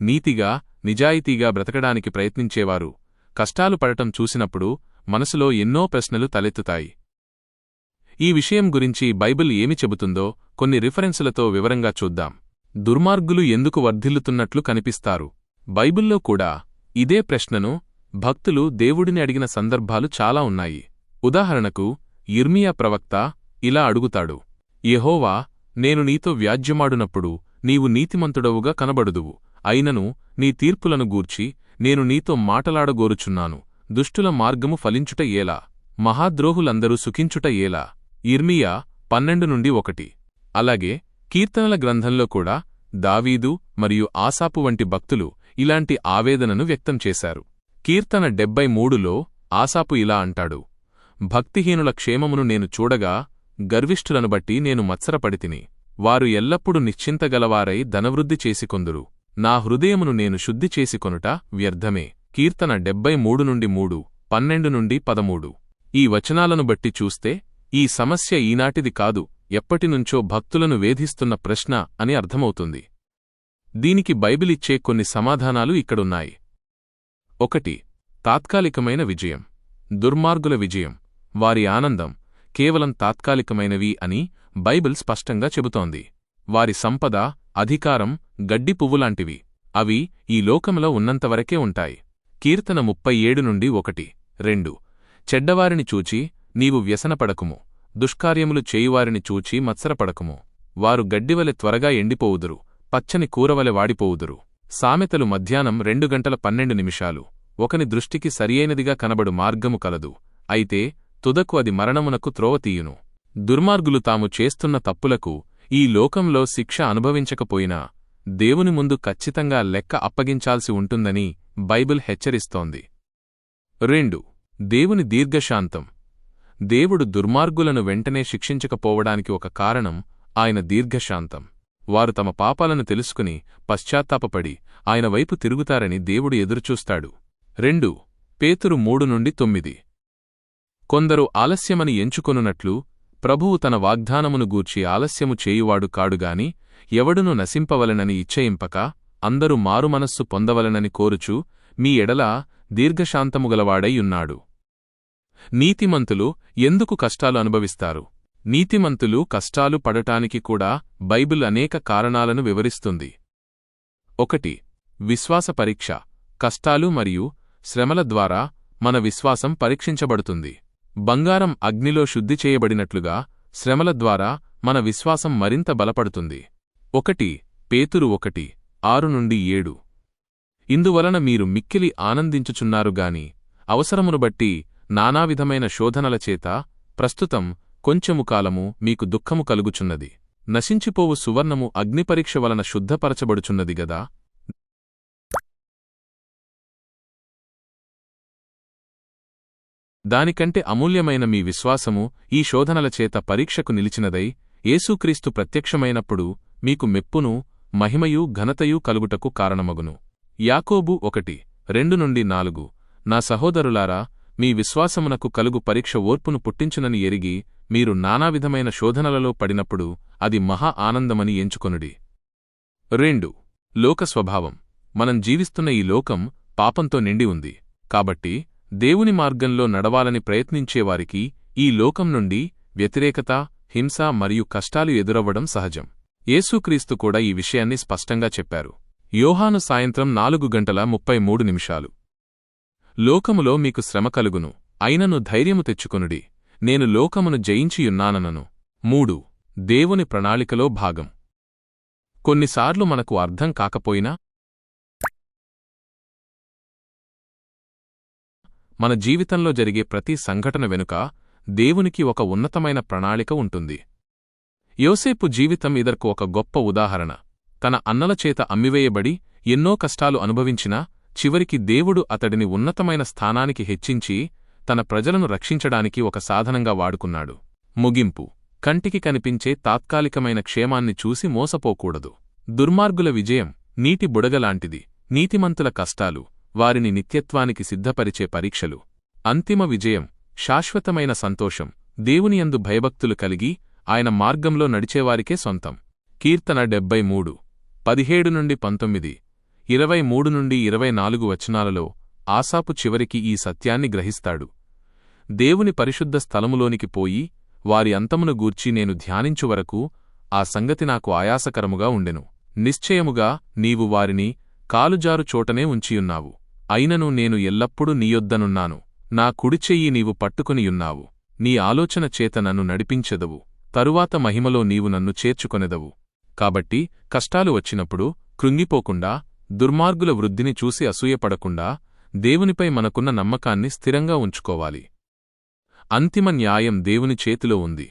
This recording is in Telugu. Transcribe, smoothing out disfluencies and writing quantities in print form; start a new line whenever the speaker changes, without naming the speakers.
నీతిగా, నిజాయితీగా బ్రతకడానికి ప్రయత్నించేవారు కష్టాలు పడటం చూసినప్పుడు మనసులో ఎన్నో ప్రశ్నలు తలెత్తుతాయి. ఈ విషయం గురించి బైబిల్ ఏమి చెబుతుందో కొన్ని రిఫరెన్సులతో వివరంగా చూద్దాం. దుర్మార్గులు ఎందుకు వర్ధిల్లుతున్నట్లు కనిపిస్తారు? బైబిల్లో కూడా ఇదే ప్రశ్నను భక్తులు దేవుడిని అడిగిన సందర్భాలు చాలా ఉన్నాయి. ఉదాహరణకు యిర్మీయా ప్రవక్త ఇలా అడుగుతాడు: యెహోవా, నేను నీతో వ్యాజ్యమాడునప్పుడు నీవు నీతిమంతుడవుగా కనబడుదువు. అయినను నీ తీర్పులను గూర్చి నేను నీతో మాటలాడగోరుచున్నాను. దుష్టుల మార్గము ఫలించుట ఏలా? మహాద్రోహులందరూ సుఖించుట ఏలా? యిర్మీయా 12:1. అలాగే కీర్తనల గ్రంథంలో కూడా దావీదు మరియు ఆసాపు వంటి భక్తులు ఇలాంటి ఆవేదనను వ్యక్తం చేశారు. కీర్తన 73లో ఆసాపు ఇలా అంటాడు: భక్తిహీనుల క్షేమమును నేను చూడగా గర్విష్ఠులను బట్టి నేను మత్సరపడితిని. వారు ఎల్లప్పుడూ నిశ్చింతగలవారై ధనవృద్ధి చేసికొందురు. నా హృదయమును నేను శుద్ధి చేసికొనుట వ్యర్థమే. కీర్తన 73:3, 12-13. ఈ వచనాలను బట్టి చూస్తే ఈ సమస్య ఈనాటిది కాదు, ఎప్పటినుంచో భక్తులను వేధిస్తున్న ప్రశ్న అని అర్థమవుతుంది. దీనికి బైబిలిచ్చే కొన్ని సమాధానాలు ఇక్కడున్నాయి. 1. తాత్కాలికమైన విజయం. దుర్మార్గుల విజయం, వారి ఆనందం కేవలం తాత్కాలికమైనవి అని బైబిల్ స్పష్టంగా చెబుతోంది. వారి సంపద, అధికారం గడ్డి పువ్వులాంటివి. అవి ఈ లోకంలో ఉన్నంతవరకే ఉంటాయి. కీర్తన 37:1, 2. చెడ్డవారిని చూచి నీవు వ్యసనపడకుము, దుష్కార్యములు చేయువారిని చూచి మత్సరపడకుము. వారు గడ్డివలె త్వరగా ఎండిపోవుదురు, పచ్చని కూరవలె వాడిపోవుదురు. సామెతలు మధ్యాహ్నం 2:12. ఒకని దృష్టికి సరియైనదిగా కనబడు మార్గము కలదు, అయితే తుదకు అది మరణమునకు త్రోవతీయును. దుర్మార్గులు తాము చేస్తున్న తప్పులకు ఈ లోకంలో శిక్ష అనుభవించకపోయినా దేవుని ముందు ఖచ్చితంగా లెక్క అప్పగించాల్సి ఉంటుందని బైబిల్ హెచ్చరిస్తోంది. 2. దేవుని దీర్ఘశాంతం. దేవుడు దుర్మార్గులను వెంటనే శిక్షించకపోవడానికి ఒక కారణం ఆయన దీర్ఘశాంతం. వారు తమ పాపాలను తెలుసుకుని పశ్చాత్తాపపడి ఆయన వైపు తిరుగుతారని దేవుడు ఎదురుచూస్తాడు. 2 పేతురు 3:9. కొందరు ఆలస్యమని ఎంచుకొనున్నట్లు ప్రభువు తన వాగ్దానమును గూర్చి ఆలస్యము చేయువాడు కాడుగాని ఎవడును నశింపవలెనని ఇచ్చయింపక అందరూ మారుమనస్సు పొందవలెనని కోరుచు మీ ఎడల దీర్ఘశాంతముగలవాడై ఉన్నాడు. నీతిమంతులు ఎందుకు కష్టాలు అనుభవిస్తారు? నీతిమంతులు కష్టాలు పడటానికి కూడా బైబిల్ అనేక కారణాలను వివరిస్తుంది. 1. విశ్వాస పరీక్ష. కష్టాలు మరియు శ్రమల ద్వారా మన విశ్వాసం పరీక్షించబడుతుంది. బంగారం అగ్నిలో శుద్ధి చేయబడినట్లుగా శ్రమల ద్వారా మన విశ్వాసం మరింత బలపడుతుంది. 1 పేతురు 1:6-7. ఇందువలన మీరు మిక్కిలి ఆనందించుచున్నారుగాని అవసరమును బట్టి నానావిధమైన శోధనల చేత ప్రస్తుతం కొంచెము కాలము మీకు దుఃఖము కలుగుచున్నది. నశించిపోవు సువర్ణము అగ్నిపరీక్ష వలన శుద్ధపరచబడుచున్నది గదా. దానికంటే అమూల్యమైన మీ విశ్వాసము ఈ శోధనల చేత పరీక్షకు నిలిచినదై యేసుక్రీస్తు ప్రత్యక్షమైనప్పుడు మీకు మెప్పును, మహిమయు, ఘనతయు కలుగుటకు కారణమగును. యాకోబు 1:2-4. నా సహోదరులారా, మీ విశ్వాసమునకు కలుగు పరీక్ష ఓర్పును పుట్టించునని ఎరిగి మీరు నానావిధమైన శోధనలలో పడినప్పుడు అది మహా ఆనందమని ఎంచుకొనుడి. 2. లోక స్వభావం. మనం జీవిస్తున్న ఈ లోకం పాపంతో నిండి ఉంది. కాబట్టి దేవుని మార్గంలో నడవాలని ప్రయత్నించేవారికి ఈ లోకం నుండి వ్యతిరేకత, హింస మరియు కష్టాలు ఎదురవ్వడం సహజం. యేసుక్రీస్తు కూడా ఈ విషయాన్ని స్పష్టంగా చెప్పారు. యోహాను సాయంత్రం 4:33. లోకములో మీకు శ్రమ కలుగును, అయినను ధైర్యము తెచ్చుకొనుడి, నేను లోకమును జయించియున్నాననను. 3. దేవుని ప్రణాళికలో భాగం. కొన్నిసార్లు మనకు అర్థం కాకపోయినా మన జీవితంలో జరిగే ప్రతి సంఘటన వెనుక దేవునికి ఒక ఉన్నతమైన ప్రణాళిక ఉంటుంది. యోసేపు జీవితం ఇదర్కు ఒక గొప్ప ఉదాహరణ. తన అన్నలచేత అమ్మివేయబడి ఎన్నో కష్టాలు అనుభవించినా చివరికి దేవుడు అతడిని ఉన్నతమైన స్థానానికి హెచ్చించి తన ప్రజలను రక్షించడానికి ఒక సాధనంగా వాడుకున్నాడు. ముగింపు. కంటికి కనిపించే తాత్కాలికమైన క్షేమాన్ని చూసి మోసపోకూడదు. దుర్మార్గుల విజయం నీటి బుడగలాంటిది. నీతిమంతుల కష్టాలు వారిని నిత్యత్వానికి సిద్ధపరిచే పరీక్షలు. అంతిమ విజయం శాశ్వతమైన సంతోషం, దేవునియందు భయభక్తులు కలిగి ఆయన మార్గంలో నడిచేవారికే సొంతం. కీర్తన 73 17-19 23-24 వచనాలలో ఆసాపు చివరికి ఈ సత్యాన్ని గ్రహిస్తాడు. దేవుని పరిశుద్ధ స్థలములోనికి పోయి వారి అంతమును గూర్చి నేను ధ్యానించు వరకు ఆ సంగతి నాకు ఆయాసకరముగా ఉండెను. నిశ్చయముగా నీవు వారిని కాలుజారు చోటనే ఉంచియున్నావు. అయినను నేను ఎల్లప్పుడూ నీయొద్దనున్నాను. నా కుడిచెయ్యి నీవు పట్టుకునియున్నావు. నీ ఆలోచన చేత నన్ను నడిపించెదవు. తరువాత మహిమలో నీవు నన్ను చేర్చుకొనెదవు. కాబట్టి కష్టాలు వచ్చినప్పుడు కృంగిపోకుండా, దుర్మార్గుల వృద్ధిని చూసి అసూయపడకుండా దేవునిపై మనకున్న నమ్మకాన్ని స్థిరంగా ఉంచుకోవాలి. అంతిమ న్యాయం దేవుని చేతిలో ఉంది.